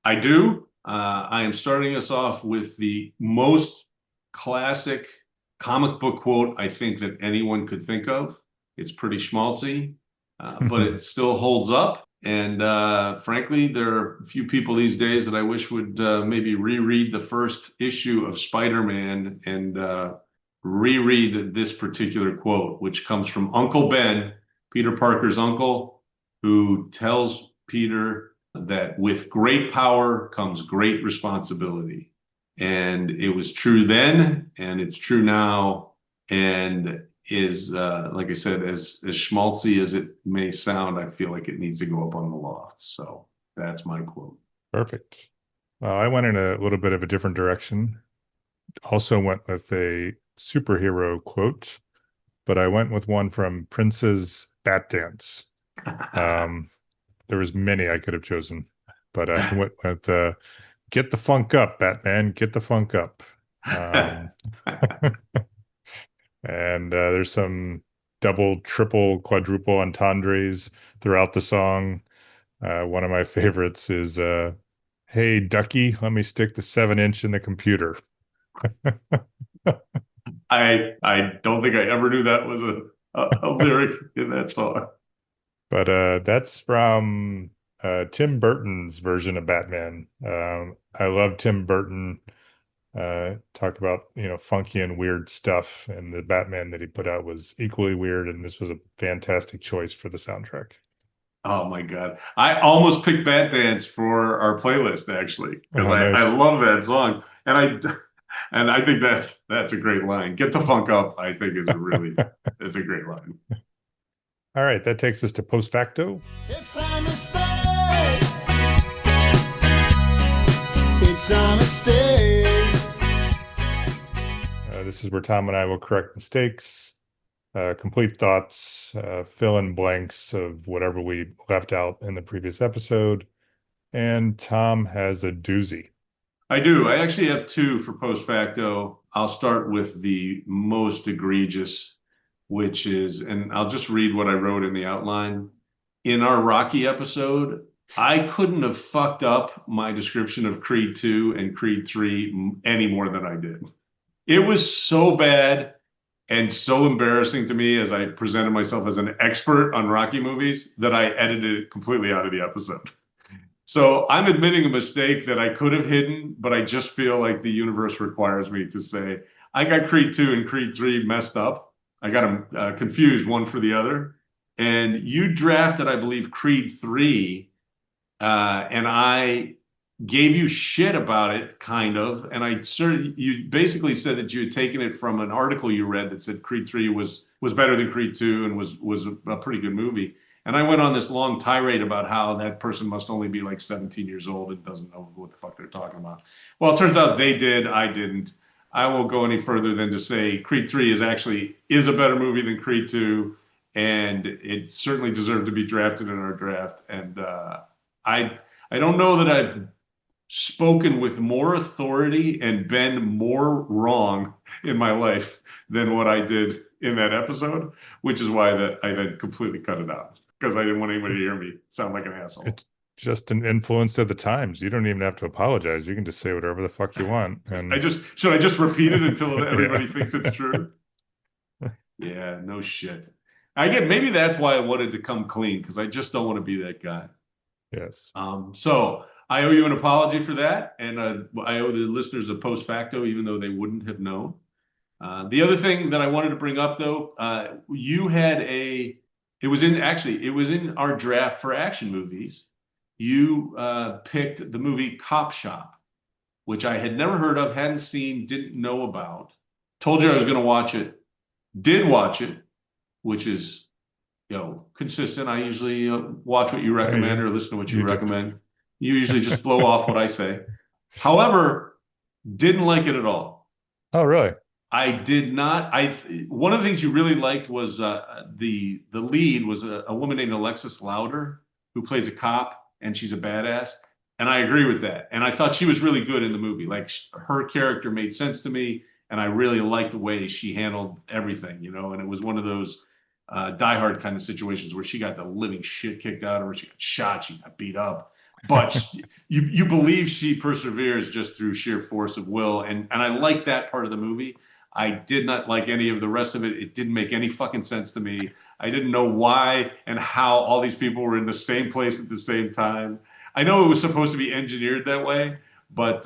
I do. I am starting us off with the most classic comic book quote I think that anyone could think of. It's pretty schmaltzy, but it still holds up. And frankly, there are a few people these days that I wish would maybe reread the first issue of Spider-Man and reread this particular quote, which comes from Uncle Ben, Peter Parker's uncle, who tells Peter that with great power comes great responsibility. And it was true then, and it's true now, and is like I said, as schmaltzy as it may sound, I feel like it needs to go up on the loft. So that's my quote. Perfect. Well, I went in a little bit of a different direction. Also went with a superhero quote, but I went with one from Prince's Bat Dance. There was many I could have chosen, but I went with "Get the funk up, Batman, get the funk up." Um, and there's some double, triple, quadruple entendres throughout the song. One of my favorites is "Hey Ducky, let me stick the 7-inch in the computer." I don't think I ever knew that was a lyric in that song. But that's from Tim Burton's version of Batman. I love Tim Burton. Talk about, funky and weird stuff, and the Batman that he put out was equally weird, and this was a fantastic choice for the soundtrack. Oh my God. I almost picked Bat Dance for our playlist actually, because Oh, I nice. love that song. And I think that's a great line. Get the funk up, I think is a really it's a great line. All right, that takes us to post facto. It's a mistake. It's a mistake. This is where Tom and I will correct mistakes, complete thoughts, fill in blanks of whatever we left out in the previous episode. And Tom has a doozy. I do. I actually have two for post facto. I'll start with the most egregious, which is, and I'll just read what I wrote in the outline. In our Rocky episode, I couldn't have fucked up my description of Creed 2 and Creed 3 any more than I did. It was so bad and so embarrassing to me as I presented myself as an expert on Rocky movies that I edited it completely out of the episode. So I'm admitting a mistake that I could have hidden, but I just feel like the universe requires me to say, I got Creed 2 and Creed 3 messed up. I got them confused one for the other. And you drafted, I believe, Creed 3, and I gave you shit about it, kind of. And you basically said that you had taken it from an article you read that said Creed 3 was better than Creed 2 and was a pretty good movie. And I went on this long tirade about how that person must only be like 17 years old and doesn't know what the fuck they're talking about. Well, it turns out they did. I didn't. I won't go any further than to say Creed 3 is a better movie than Creed 2, and it certainly deserved to be drafted in our draft. And I I don't know that I've spoken with more authority and been more wrong in my life than what I did in that episode, which is why that I then completely cut it out because I didn't want anybody to hear me sound like an asshole. It's just an influence of the times. You don't even have to apologize. You can just say whatever the fuck you want. And Should I just repeat it until yeah. everybody thinks it's true? Yeah, no shit. I get maybe that's why I wanted to come clean because I just don't want to be that guy. Yes. So I owe you an apology for that, and I owe the listeners a post facto, even though they wouldn't have known. The other thing that I wanted to bring up, though, you had it was in our draft for action movies. You picked the movie Cop Shop, which I had never heard of, hadn't seen, didn't know about. Told you I was going to watch it, did watch it, which is, consistent. I usually watch what you recommend or listen to what you You do. recommend. You usually just blow off what I say. However, didn't like it at all. Oh, really? I did not. One of the things you really liked was the lead was a woman named Alexis Louder, who plays a cop, and she's a badass. And I agree with that. And I thought she was really good in the movie. Like her character made sense to me, and I really liked the way she handled everything. And it was one of those Die Hard kind of situations where she got the living shit kicked out of her. She got shot, she got beat up, but you believe she perseveres just through sheer force of will. And I like that part of the movie. I did not like any of the rest of it. It didn't make any fucking sense to me. I didn't know why and how all these people were in the same place at the same time. I know it was supposed to be engineered that way, but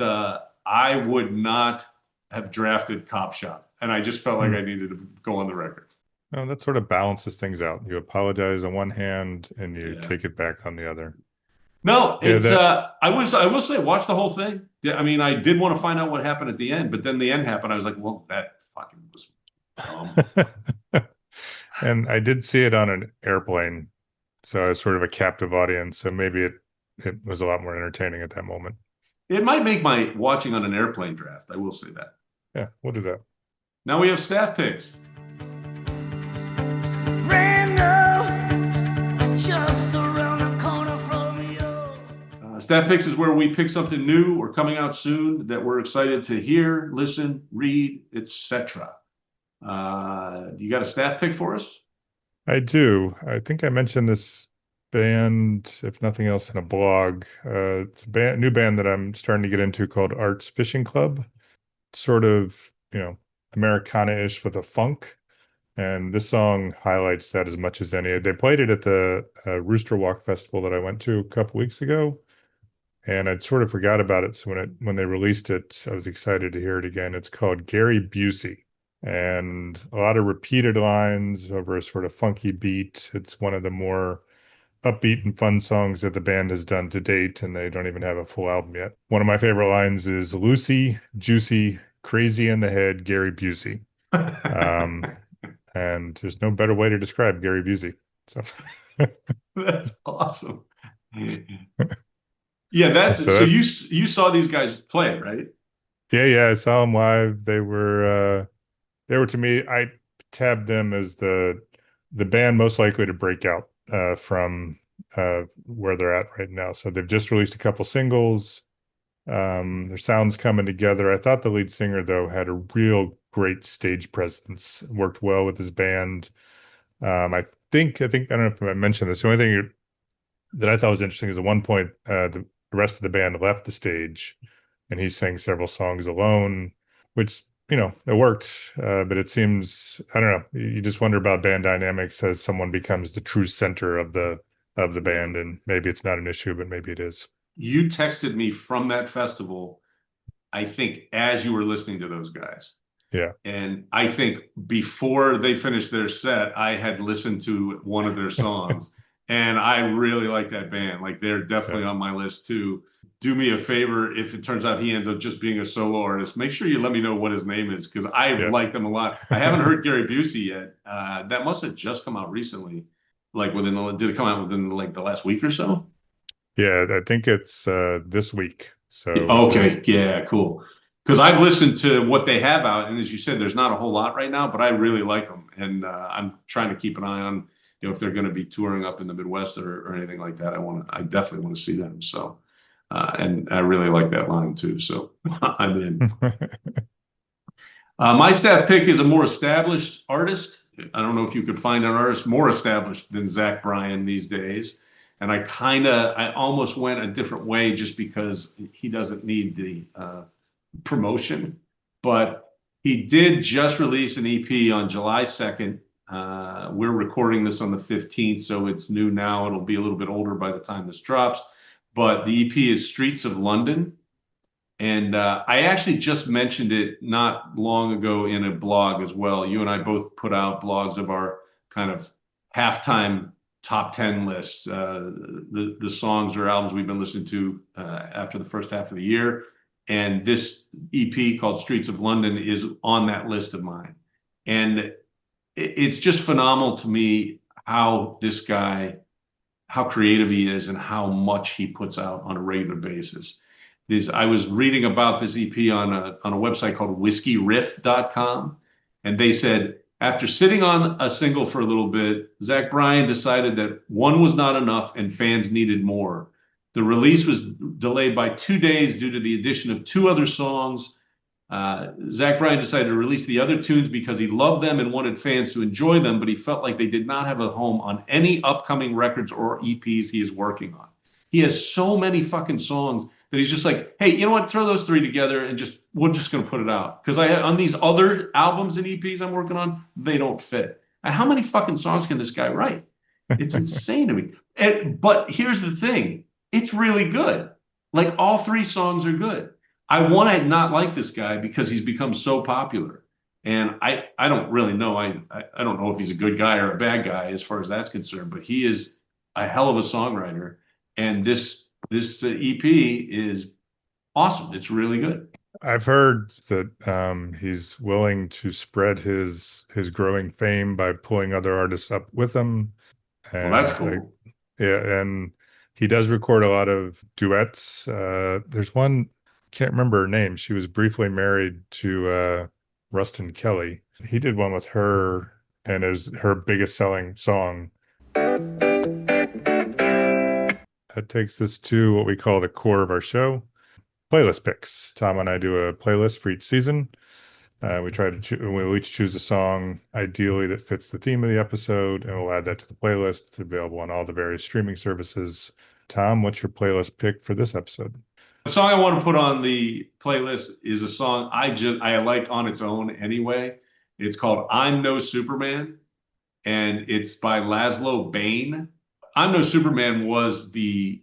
I would not have drafted Cop Shop. And I just felt like I needed to go on the record. No, that sort of balances things out. You apologize on one hand and you take it back on the other. No, Yeah, it's I will say watch the whole thing. Yeah, I mean, I did want to find out what happened at the end, but then the end happened. I was like, well, that fucking was dumb. And I did see it on an airplane, so I was sort of a captive audience. So maybe it was a lot more entertaining at that moment. It might make my watching on an airplane draft. I will say that. Yeah, we'll do that. Now we have staff picks. Just around the corner from you. Staff picks is where we pick something new or coming out soon that we're excited to hear, listen, read, etc. You got a staff pick for us? I do. I think I mentioned this band, if nothing else, in a blog. It's a new band that I'm starting to get into called Arts Fishing Club. Sort of, Americana-ish with a funk. And this song highlights that as much as any. They played it at the Rooster Walk Festival that I went to a couple weeks ago, and I'd sort of forgot about it. So when they released it, I was excited to hear it again. It's called Gary Busey, and a lot of repeated lines over a sort of funky beat. It's one of the more upbeat and fun songs that the band has done to date, and they don't even have a full album yet. One of my favorite lines is "Loosey, juicy, crazy in the head, Gary Busey." And there's no better way to describe Gary Busey. So That's awesome. Yeah, so you saw these guys play, right? Yeah, I saw them live. They were to me, I tabbed them as the band most likely to break out from where they're at right now. So they've just released a couple singles. Their sound's coming together. I thought the lead singer, though, had a real great stage presence, worked well with his band. I don't know if I mentioned this. The only thing that I thought was interesting is at one point, the rest of the band left the stage and he sang several songs alone, which, it worked. But it seems, I don't know, you just wonder about band dynamics as someone becomes the true center of the band. And maybe it's not an issue, but maybe it is. You texted me from that festival, I think, as you were listening to those guys. Yeah. And I think before they finished their set, I had listened to one of their songs and I really like that band. Like they're definitely on my list too. Do me a favor, if it turns out he ends up just being a solo artist, make sure you let me know what his name is, because I like them a lot. I haven't heard Gary Busey yet. That must have just come out recently. Like did it come out within like the last week or so? Yeah, I think it's this week. So okay, yeah, cool. Because I've listened to what they have out, and as you said, there's not a whole lot right now, but I really like them, and I'm trying to keep an eye on, if they're going to be touring up in the Midwest or anything like that. I definitely want to see them. So, and I really like that line too. So I'm in. My staff pick is a more established artist. I don't know if you could find an artist more established than Zach Bryan these days. And I almost went a different way just because he doesn't need the promotion, but he did just release an EP on July 2nd. We're recording this on the 15th, so it's new now. It'll be a little bit older by the time this drops, but the EP is Streets of London. And I actually just mentioned it not long ago in a blog as well. You and I both put out blogs of our kind of halftime top 10 lists, the songs or albums we've been listening to after the first half of the year. And this EP called Streets of London is on that list of mine. And it's just phenomenal to me how this guy, how creative he is and how much he puts out on a regular basis. I was reading about this EP on a website called whiskeyriff.com, and they said after sitting on a single for a little bit, Zach Bryan decided that one was not enough and fans needed more. The release was delayed by 2 days due to the addition of 2 other songs. Zach Bryan decided to release the other tunes because he loved them and wanted fans to enjoy them, but he felt like they did not have a home on any upcoming records or EPs he is working on. He has so many fucking songs that he's just like, hey, you know what? Throw those 3 together and we're just going to put it out. Because on these other albums and EPs I'm working on, they don't fit. How many fucking songs can this guy write? It's insane to me. But here's the thing. It's really good. Like all 3 songs are good. I want to not like this guy because he's become so popular. And I don't really know. I don't know if he's a good guy or a bad guy as far as that's concerned, but he is a hell of a songwriter. And this EP is awesome. It's really good. I've heard that he's willing to spread his growing fame by pulling other artists up with him. Well, that's cool. Yeah, and he does record a lot of duets. There's one, can't remember her name. She was briefly married to Rustin Kelly. He did one with her, and it was her biggest selling song. That takes us to what we call the core of our show, playlist picks. Tom and I do a playlist for each season. We try to we'll each choose a song ideally that fits the theme of the episode, and we'll add that to the playlist. It's available on all the various streaming services. Tom, what's your playlist pick for this episode? The song I want to put on the playlist is a song I like on its own anyway. It's called I'm No Superman, and it's by Laszlo Bain. I'm No Superman was the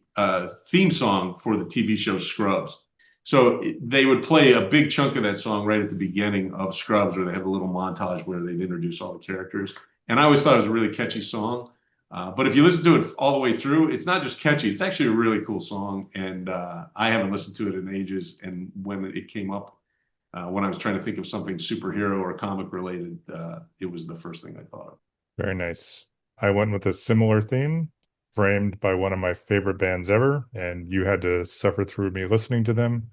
theme song for the TV show Scrubs. So they would play a big chunk of that song right at the beginning of Scrubs, where they have a little montage where they'd introduce all the characters. And I always thought it was a really catchy song. But if you listen to it all the way through, it's not just catchy. It's actually a really cool song. And I haven't listened to it in ages. And when it came up, when I was trying to think of something superhero or comic related, it was the first thing I thought of. Very nice. I went with a similar theme, framed by one of my favorite bands ever, and you had to suffer through me listening to them.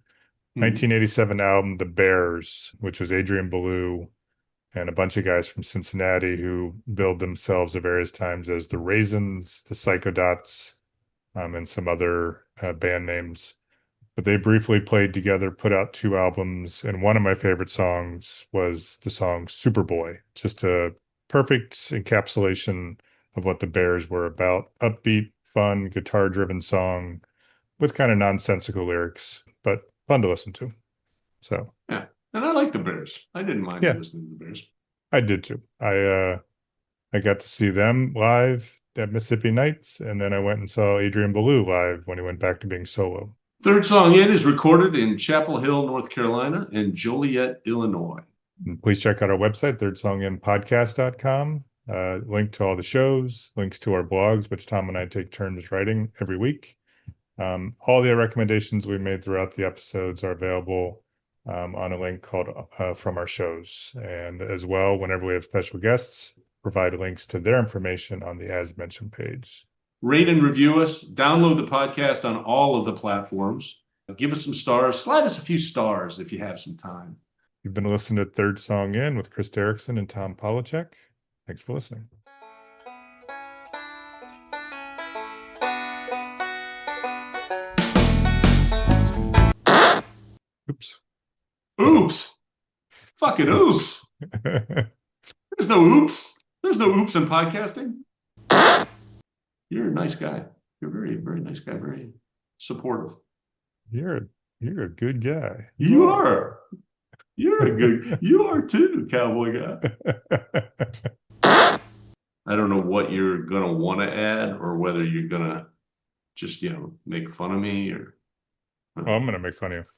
1987 album, The Bears, which was Adrian Belew and a bunch of guys from Cincinnati who billed themselves at various times as the Raisins, the Psychodots, and some other band names. But they briefly played together, put out 2 albums, and one of my favorite songs was the song Superboy, just a perfect encapsulation of what the Bears were about. Upbeat, fun, guitar-driven song with kind of nonsensical lyrics, but fun to listen to. So yeah, and I like the Bears. I didn't mind listening to the Bears. I did too. I got to see them live at Mississippi Nights, and then I went and saw Adrian Belew live when he went back to being solo. Third Song In is recorded in Chapel Hill, North Carolina, and Joliet, Illinois. And please check out our website, thirdsonginpodcast.com. Link to all the shows, links to our blogs, which Tom and I take turns writing every week. All the recommendations we made throughout the episodes are available on a link called From Our Shows. And as well, whenever we have special guests, provide links to their information on the As Mentioned page. Rate and review us. Download the podcast on all of the platforms. Give us some stars. Slide us a few stars if you have some time. You've been listening to Third Song In with Chris Derrickson and Tom Polachek. Thanks for listening. Oops. Oops. Fucking oops. There's no oops. There's no oops in podcasting. You're a nice guy. You're a very, very nice guy. Very supportive. You're a good guy. You are. You're a good. You are too, cowboy guy. I don't know what you're gonna want to add or whether you're gonna just, make fun of me or? Well, I'm gonna make fun of you.